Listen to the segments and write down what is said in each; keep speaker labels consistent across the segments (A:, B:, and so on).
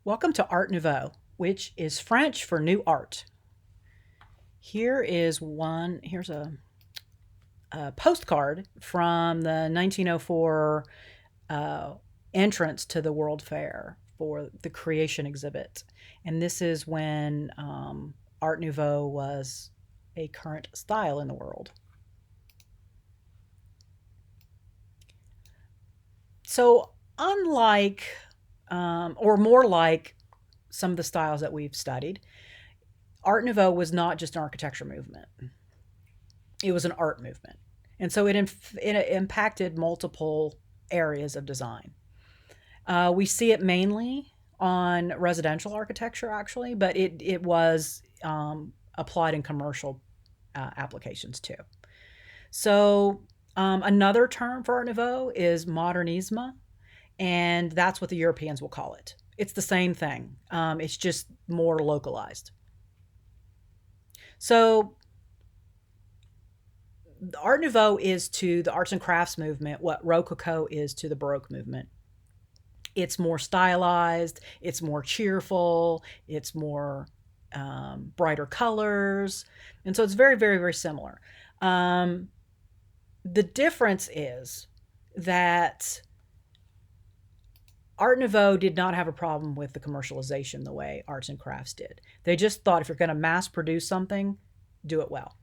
A: Welcome to Art Nouveau, which is French for new art. Here's a postcard from the 1904 uh, entrance to the World Fair for the Creation exhibit. And this is when Art Nouveau was a current style in the world. So, unlike, or more like some of the styles that we've studied, Art Nouveau was not just an architecture movement, it was an art movement. And so it impacted multiple areas of design. We see it mainly on residential architecture, actually, but it was applied in commercial applications too. So, another term for Art Nouveau is modernisme, and that's what the Europeans will call it. It's the same thing, it's just more localized. So, Art Nouveau is to the arts and crafts movement what Rococo is to the Baroque movement. It's more stylized, it's more cheerful, it's more brighter colors. And so it's very, very, very similar. Um, the difference is that Art Nouveau did not have a problem with the commercialization the way arts and crafts did. They just thought if you're going to mass produce something, do it well.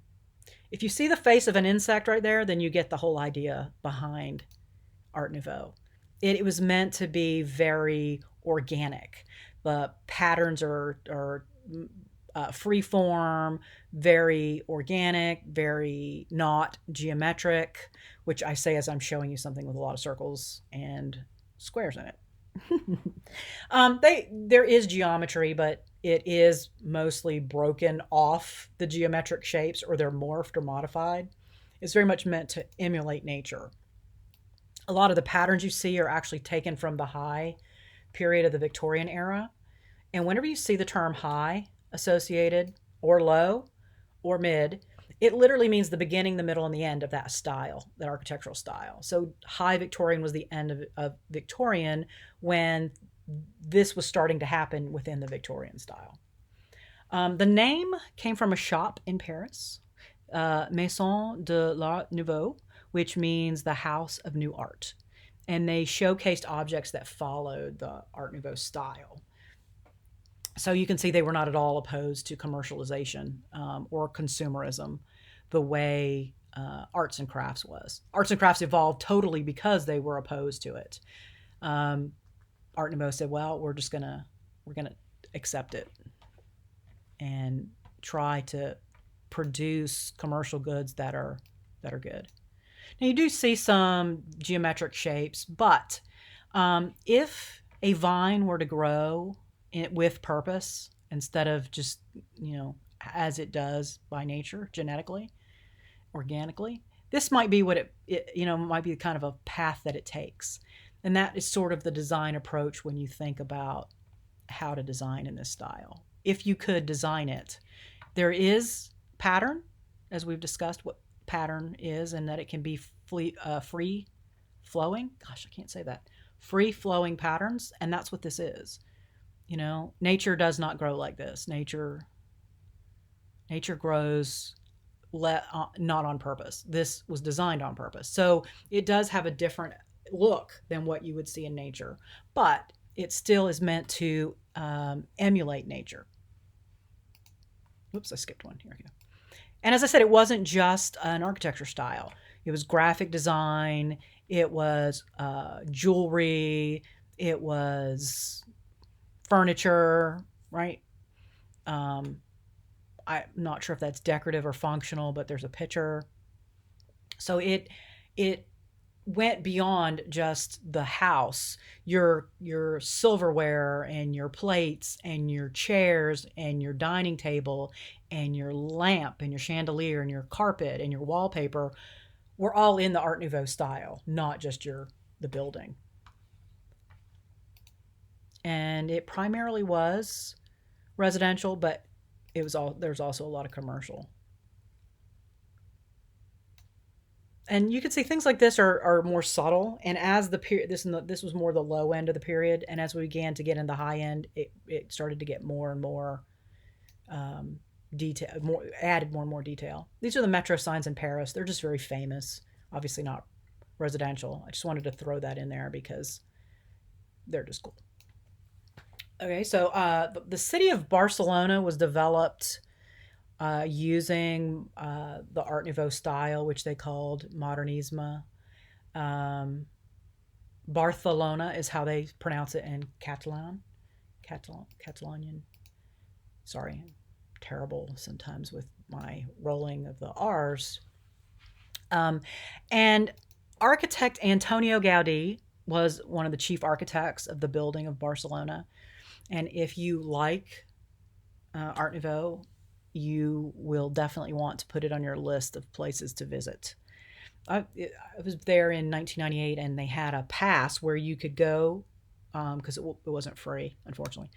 A: If you see the face of an insect right there, then you get the whole idea behind Art Nouveau. It was meant to be very organic. The patterns are free form, very organic, very not geometric, which I say as I'm showing you something with a lot of circles and squares in it. There is geometry, but it is mostly broken off the geometric shapes, or they're morphed or modified. It's very much meant to emulate nature. A lot of the patterns you see are actually taken from the high period of the Victorian era. And whenever you see the term high associated, or low, or mid, it literally means the beginning, the middle, and the end of that style, that architectural style. So high Victorian was the end of Victorian, when this was starting to happen within the Victorian style. The name came from a shop in Paris, Maison de l'Art Nouveau, which means the house of new art. And they showcased objects that followed the Art Nouveau style. So you can see they were not at all opposed to commercialization or consumerism the way arts and crafts was. Arts and crafts evolved totally because they were opposed to it. Art Nouveau said, "Well, we're gonna accept it and try to produce commercial goods that are good." Now you do see some geometric shapes, but if a vine were to grow with purpose instead of just, as it does by nature, genetically, organically, this might be what it might be kind of a path that it takes. And that is sort of the design approach when you think about how to design in this style. If you could design it, there is pattern, as we've discussed what pattern is, and that it can be free flowing. Gosh, I can't say that. Free flowing patterns, and that's what this is. Nature does not grow like this. Nature grows not on purpose. This was designed on purpose. So it does have a different look than what you would see in nature, but it still is meant to emulate nature. Oops, I skipped one. Here we go. And as I said, it wasn't just an architecture style. It was graphic design. It was jewelry. It was furniture, right? I'm not sure if that's decorative or functional, but there's a picture. So it went beyond just the house, your silverware and your plates and your chairs and your dining table and your lamp and your chandelier and your carpet and your wallpaper were all in the Art Nouveau style, not just the building. And it primarily was residential, but there's also a lot of commercial. And you can see things like this are more subtle. And as the period, this was more the low end of the period, and as we began to get in the high end, it started to get more and more detail, more added more and more detail. These are the metro signs in Paris. They're just very famous. Obviously not residential. I just wanted to throw that in there because they're just cool. Okay, so the city of Barcelona was developed using the Art Nouveau style, which they called Modernisme. Um, Barcelona is how they pronounce it in Catalonian. Sorry, I'm terrible sometimes with my rolling of the R's. Um, and architect Antonio Gaudí was one of the chief architects of the building of Barcelona. And if you like Art Nouveau, you will definitely want to put it on your list of places to visit. I was there in 1998, and they had a pass where you could go because it wasn't free, unfortunately.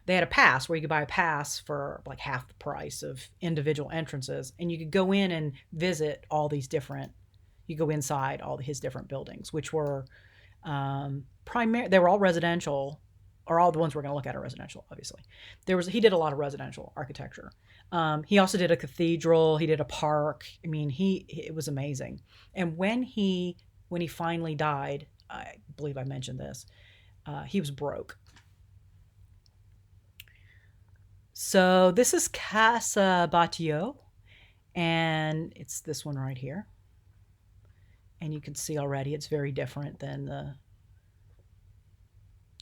A: They had a pass where you could buy a pass for like half the price of individual entrances, and you could go in and visit all these different. You go inside all his different buildings, which were they were all residential, or all the ones we're going to look at are residential. Obviously, he did a lot of residential architecture. He also did a cathedral. He did a park. I mean, it was amazing. And when he finally died, I believe I mentioned this. He was broke. So this is Casabatio, and it's this one right here. And you can see already it's very different than the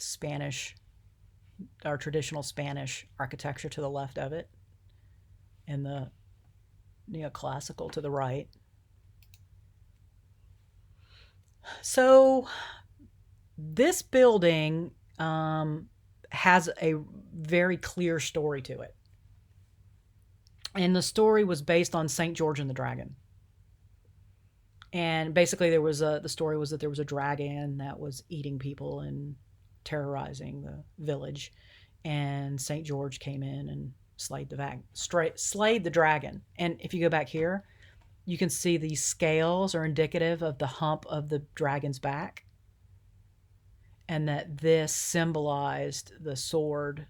A: Spanish, our traditional Spanish architecture to the left of it, and the neoclassical to the right. So this building has a very clear story to it. And the story was based on St. George and the Dragon. And basically the story was that there was a dragon that was eating people and terrorizing the village. And St. George came in and slayed the dragon. And if you go back here, you can see these scales are indicative of the hump of the dragon's back, and that this symbolized the sword.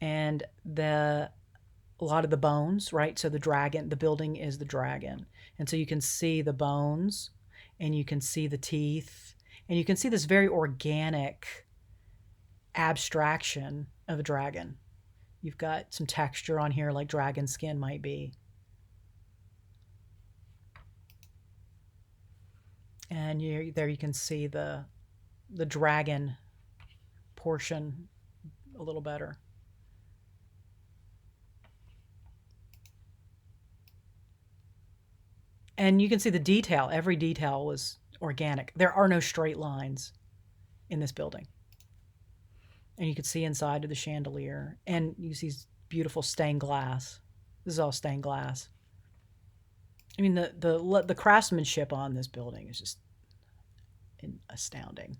A: And a lot of the bones, right? So the building is the dragon. And so you can see the bones, and you can see the teeth, and you can see this very organic abstraction of a dragon. You've got some texture on here like dragon skin might be. And there you can see the dragon portion a little better. And you can see the detail. Every detail was organic. There are no straight lines in this building. And you can see inside of the chandelier. And you see beautiful stained glass. This is all stained glass. I mean, the craftsmanship on this building is just astounding.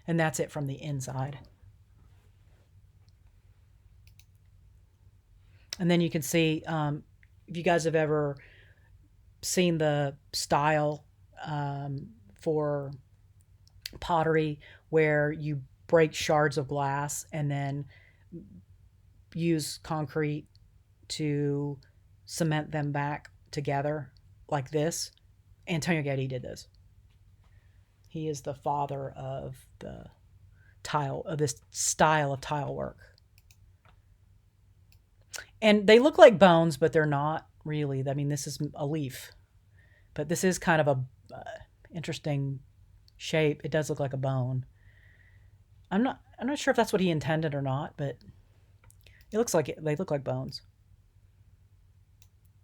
A: And that's it from the inside. And then you can see, if you guys have ever seen the style for pottery where you break shards of glass and then use concrete to cement them back together like this. Antonio Gaudí did this. He is the father of this style of tile work. And they look like bones, but they're not really. I mean, this is a leaf, but this is kind of a interesting shape. It does look like a bone. I'm not sure if that's what he intended or not, but it looks like they look like bones.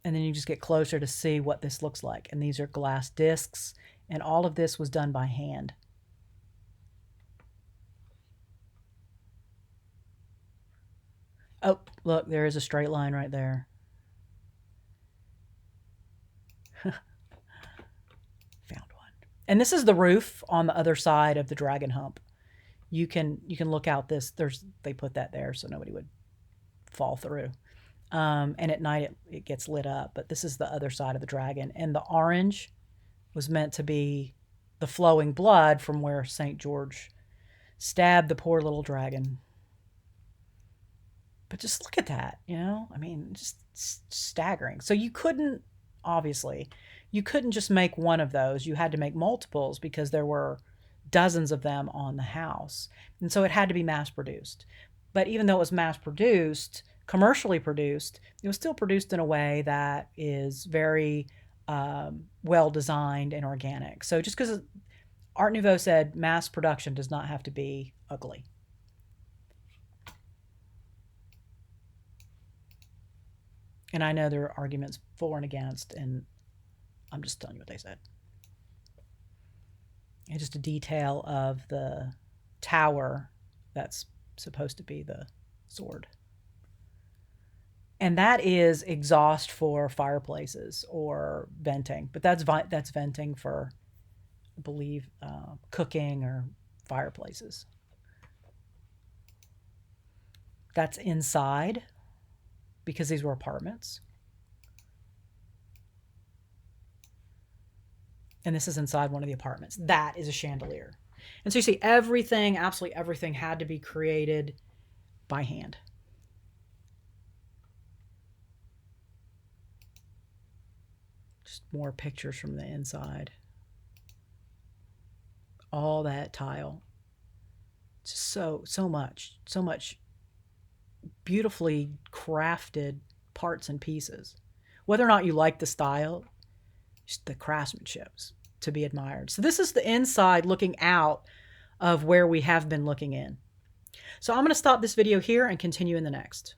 A: And then you just get closer to see what this looks like. And these are glass discs, and all of this was done by hand. Oh, look, there is a straight line right there. Found one. And this is the roof on the other side of the dragon hump. You can look out this. They put that there so nobody would fall through. And at night it gets lit up. But this is the other side of the dragon, and the orange was meant to be the flowing blood from where St. George stabbed the poor little dragon. But just look at that, I mean, just staggering. So you couldn't, obviously, you couldn't just make one of those. You had to make multiples because there were dozens of them on the house. And so it had to be mass produced. But even though it was mass produced, commercially produced, it was still produced in a way that is very well designed and organic. So just because Art Nouveau said mass production does not have to be ugly. And I know there are arguments for and against, and I'm just telling you what they said. And just a detail of the tower that's supposed to be the sword. And that is exhaust for fireplaces or venting. But that's venting for, I believe, cooking or fireplaces. That's inside, because these were apartments. And this is inside one of the apartments. That is a chandelier. And so you see everything, absolutely everything had to be created by hand. Just more pictures from the inside. All that tile. Just so much beautifully crafted parts and pieces. Whether or not you like the style, just the craftsmanship's to be admired. So this is the inside looking out of where we have been looking in. So I'm going to stop this video here and continue in the next.